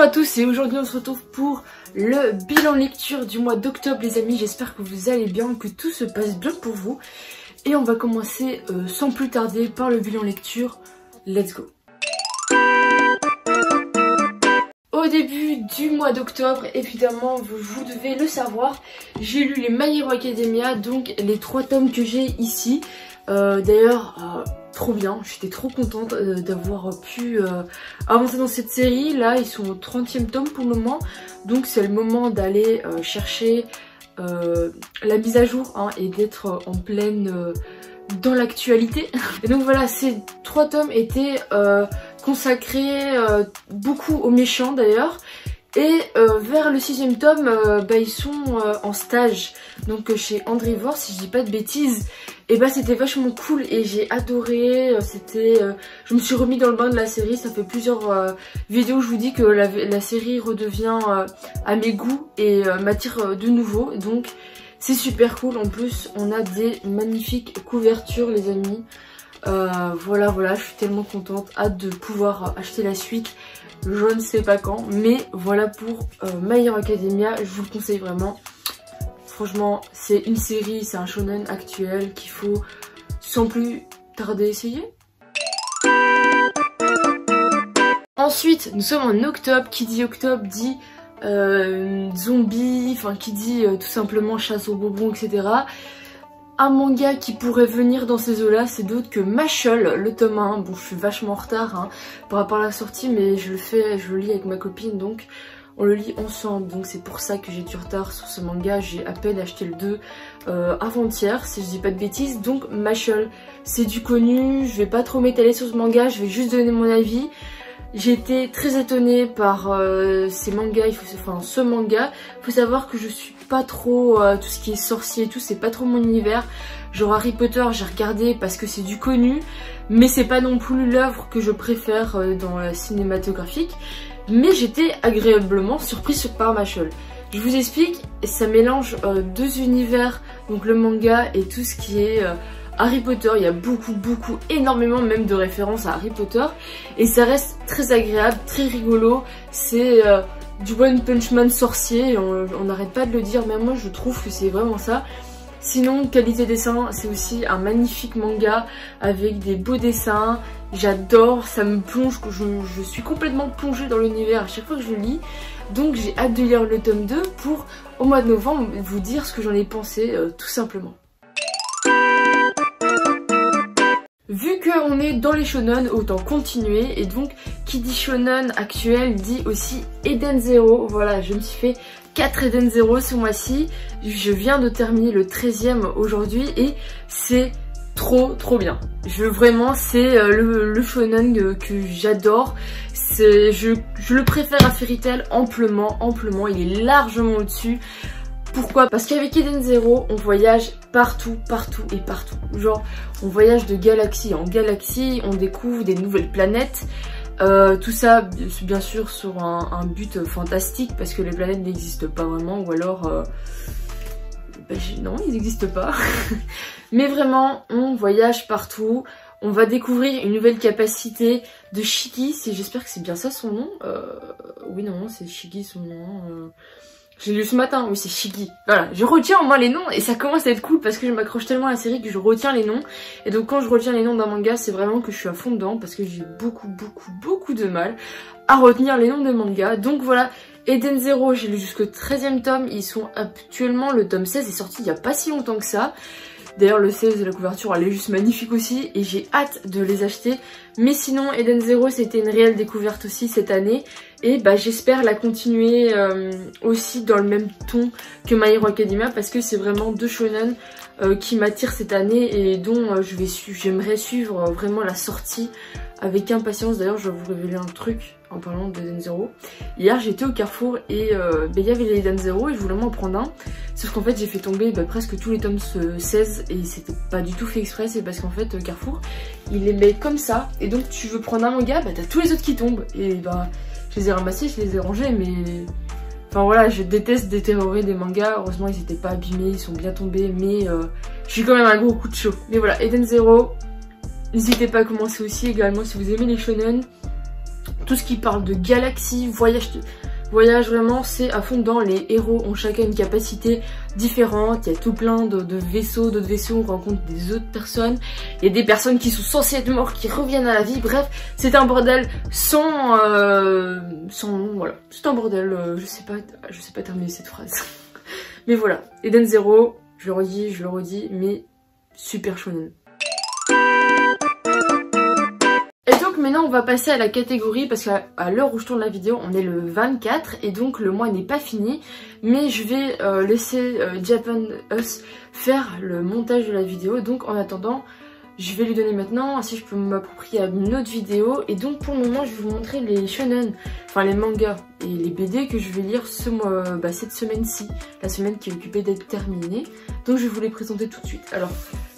Bonjour à tous et aujourd'hui on se retrouve pour le bilan lecture du mois d'octobre les amis. J'espère que vous allez bien, que tout se passe bien pour vous. Et on va commencer sans plus tarder par le bilan lecture. Let's go. Au début du mois d'octobre, évidemment vous devez le savoir, j'ai lu les My Hero Academia, donc les 3 tomes que j'ai ici. D'ailleurs trop bien, j'étais trop contente d'avoir pu avancer dans cette série. Là ils sont au 30e tome pour le moment, donc c'est le moment d'aller chercher la mise à jour hein, et d'être en pleine dans l'actualité. Et donc voilà, ces 3 tomes étaient consacrés beaucoup aux méchants d'ailleurs. Et vers le 6e tome, ils sont en stage, donc chez Andrivore si je dis pas de bêtises. Et c'était vachement cool et j'ai adoré, je me suis remis dans le bain de la série, ça fait plusieurs vidéos où je vous dis que la série redevient à mes goûts et m'attire de nouveau, donc c'est super cool. En plus on a des magnifiques couvertures les amis, voilà, je suis tellement contente, hâte de pouvoir acheter la suite. Je ne sais pas quand, mais voilà pour My Hero Academia, je vous le conseille vraiment. Franchement, c'est une série, c'est un shonen actuel qu'il faut sans plus tarder essayer. Ensuite, nous sommes en octobre. Qui dit octobre dit zombie, enfin qui dit tout simplement chasse aux bonbons, etc. Un manga qui pourrait venir dans ces eaux-là, c'est d'autre que Mashle, le tome 1. Bon, je suis vachement en retard hein, par rapport à la sortie, mais je le lis avec ma copine, donc on le lit ensemble. Donc c'est pour ça que j'ai du retard sur ce manga. J'ai à peine acheté le 2 avant-hier, si je dis pas de bêtises. Donc Mashle, c'est du connu, je vais pas trop m'étaler sur ce manga, je vais juste donner mon avis. J'ai été très étonnée par ce manga. Faut savoir que je suis pas trop tout ce qui est sorcier et tout, c'est pas trop mon univers. Genre Harry Potter, j'ai regardé parce que c'est du connu, mais c'est pas non plus l'œuvre que je préfère dans la cinématographique. Mais j'étais agréablement surprise par Mashle. Je vous explique, ça mélange 2 univers, donc le manga et tout ce qui est Harry Potter. Il y a énormément même de références à Harry Potter et ça reste très agréable, très rigolo. C'est du One Punch Man sorcier, on n'arrête pas de le dire, mais moi je trouve que c'est vraiment ça. Sinon, qualité dessin, c'est aussi un magnifique manga avec des beaux dessins. J'adore, ça me plonge, je suis complètement plongée dans l'univers à chaque fois que je le lis. Donc j'ai hâte de lire le tome 2 pour, au mois de novembre, vous dire ce que j'en ai pensé tout simplement. Vu qu'on est dans les shonen, autant continuer. Et donc, qui dit shonen actuel dit aussi Eden Zero. Voilà, je me suis fait 4 Eden Zero ce mois-ci. Je viens de terminer le 13e aujourd'hui et c'est trop bien. Vraiment, c'est le shonen que j'adore. Je le préfère à Fairy Tail amplement. Il est largement au-dessus. Pourquoi? Parce qu'avec Eden Zero, on voyage partout. Genre, on voyage de galaxie en galaxie, on découvre des nouvelles planètes. Tout ça, bien sûr, sur un but fantastique, parce que les planètes n'existent pas vraiment, ou alors... non, ils n'existent pas. Mais vraiment, on voyage partout. On va découvrir une nouvelle capacité de Shiki. J'espère que c'est bien ça son nom. Oui, non, c'est Shiki son nom. J'ai lu ce matin, oui c'est Shiki. Voilà, je retiens en moi les noms et ça commence à être cool parce que je m'accroche tellement à la série que je retiens les noms. Et donc quand je retiens les noms d'un manga, c'est vraiment que je suis à fond dedans parce que j'ai beaucoup de mal à retenir les noms des mangas. Donc voilà, Eden Zero, j'ai lu jusqu'au 13e tome. Ils sont actuellement, le tome 16 est sorti il y a pas si longtemps que ça. D'ailleurs le 16 de la couverture elle est juste magnifique aussi et j'ai hâte de les acheter. Mais sinon Eden Zero c'était une réelle découverte aussi cette année. Et j'espère la continuer aussi dans le même ton que My Hero Academia parce que c'est vraiment 2 shonen qui m'attirent cette année et dont j'aimerais suivre vraiment la sortie avec impatience. D'ailleurs je vais vous révéler un truc en parlant d'Eden Zero. Hier j'étais au Carrefour et il y avait les Eden Zero et je voulais m'en prendre un. Sauf qu'en fait j'ai fait tomber presque tous les tomes 16 et c'était pas du tout fait exprès. C'est parce qu'en fait Carrefour il les met comme ça et donc tu veux prendre un manga, t'as tous les autres qui tombent et je les ai ramassés, je les ai rangés mais... Enfin voilà, je déteste détériorer des mangas. Heureusement ils n'étaient pas abîmés, ils sont bien tombés mais je suis quand même un gros coup de chaud. Mais voilà, Eden Zero, n'hésitez pas à commencer aussi également si vous aimez les shonen. tout ce qui parle de galaxies, voyage vraiment, c'est à fond dedans. Les héros ont chacun une capacité différente, il y a tout plein de vaisseaux, d'autres vaisseaux, on rencontre des autres personnes, il y a des personnes qui sont censées être mortes, qui reviennent à la vie, bref, c'est un bordel sans nom, voilà, c'est un bordel, je sais pas terminer cette phrase. Mais voilà, Eden Zero, je le redis, mais super shonen. Et donc maintenant on va passer à la catégorie, parce qu'à l'heure où je tourne la vidéo on est le 24 et donc le mois n'est pas fini, mais je vais laisser Japan Us faire le montage de la vidéo. Donc en attendant je vais lui donner maintenant, ainsi je peux m'approprier une autre vidéo. Et donc pour le moment je vais vous montrer les shonen, enfin les mangas et les BD que je vais lire cette semaine-ci, la semaine qui est occupée d'être terminée. Donc je vais vous les présenter tout de suite. Alors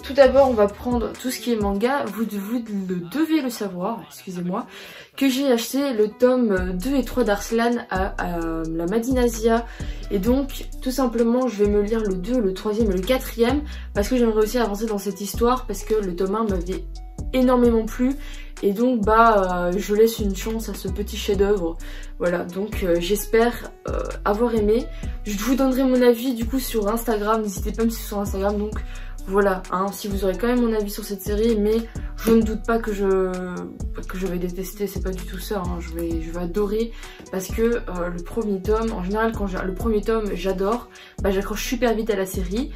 tout d'abord on va prendre tout ce qui est manga. Vous devez le savoir, excusez-moi, que j'ai acheté le tome 2 et 3 d'Arslan à la Madinasia. Et donc tout simplement je vais me lire le 2, le 3e et le 4e, parce que j'aimerais aussi avancer dans cette histoire, parce que le tome 1 m'avait énormément plu. Et donc je laisse une chance à ce petit chef-d'œuvre. Voilà, donc j'espère avoir aimé. Je vous donnerai mon avis du coup sur Instagram, n'hésitez pas à me suivre sur Instagram. Donc voilà, hein, si vous aurez quand même mon avis sur cette série, mais je ne doute pas que je vais détester, c'est pas du tout ça, hein. Je vais adorer, parce que le premier tome, en général quand le premier tome j'adore, j'accroche super vite à la série.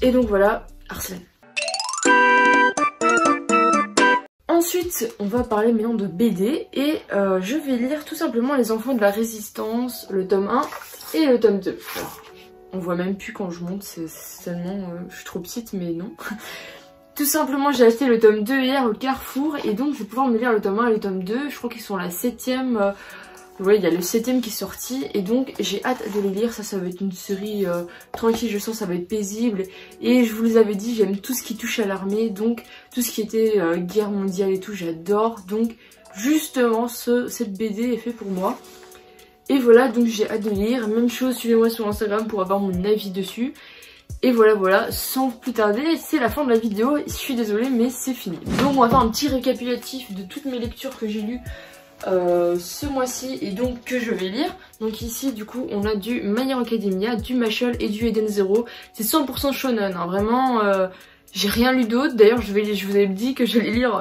Et donc voilà, Arslan. Ensuite, on va parler maintenant de BD et je vais lire tout simplement Les Enfants de la Résistance, le tome 1 et le tome 2. Alors, on voit même plus quand je monte, c'est tellement... je suis trop petite, mais non. Tout simplement, j'ai acheté le tome 2 hier au Carrefour et donc je vais pouvoir me lire le tome 1 et le tome 2. Je crois qu'ils sont à la 7ème... ouais, il y a le 7ème qui est sorti et donc j'ai hâte de les lire. Ça va être une série tranquille, je sens ça va être paisible. Et je vous les avais dit, j'aime tout ce qui touche à l'armée, donc tout ce qui était guerre mondiale et tout, j'adore. Donc justement, cette BD est fait pour moi. Et voilà, donc j'ai hâte de lire. Même chose, suivez-moi sur Instagram pour avoir mon avis dessus. Et voilà, sans plus tarder, c'est la fin de la vidéo. Je suis désolée, mais c'est fini. Donc on va faire un petit récapitulatif de toutes mes lectures que j'ai lues ce mois-ci et donc que je vais lire. Donc ici du coup on a du My Hero Academia, du Mashle et du Eden Zero. C'est 100% shonen, hein. Vraiment j'ai rien lu d'autre. D'ailleurs je vous avais dit que j'allais lire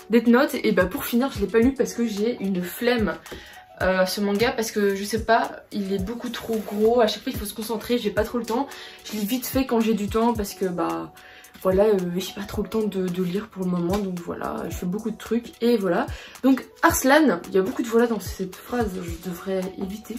Death Note et pour finir je l'ai pas lu parce que j'ai une flemme ce manga, parce que je sais pas, il est beaucoup trop gros, à chaque fois il faut se concentrer, j'ai pas trop le temps. Je l'ai vite fait quand j'ai du temps parce que voilà, j'ai pas trop le temps de lire pour le moment, donc voilà, je fais beaucoup de trucs, et voilà. Donc Arslan, il y a beaucoup de voilà dans cette phrase, je devrais éviter.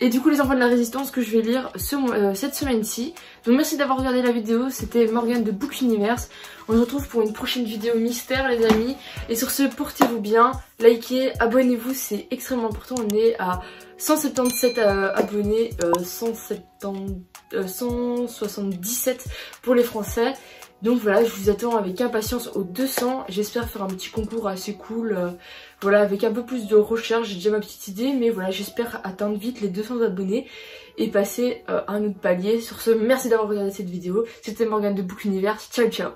Et du coup les enfants de la résistance que je vais lire cette semaine-ci. Donc merci d'avoir regardé la vidéo, c'était Morgane de Book Universe. On se retrouve pour une prochaine vidéo mystère les amis. Et sur ce, portez-vous bien, likez, abonnez-vous, c'est extrêmement important. On est à 177 abonnés, 177 pour les Français. Donc voilà, je vous attends avec impatience aux 200. J'espère faire un petit concours assez cool. Voilà, avec un peu plus de recherche, j'ai déjà ma petite idée. Mais voilà, j'espère atteindre vite les 200 abonnés et passer à un autre palier. Sur ce, merci d'avoir regardé cette vidéo. C'était Morgane de Book Universe. Ciao, ciao.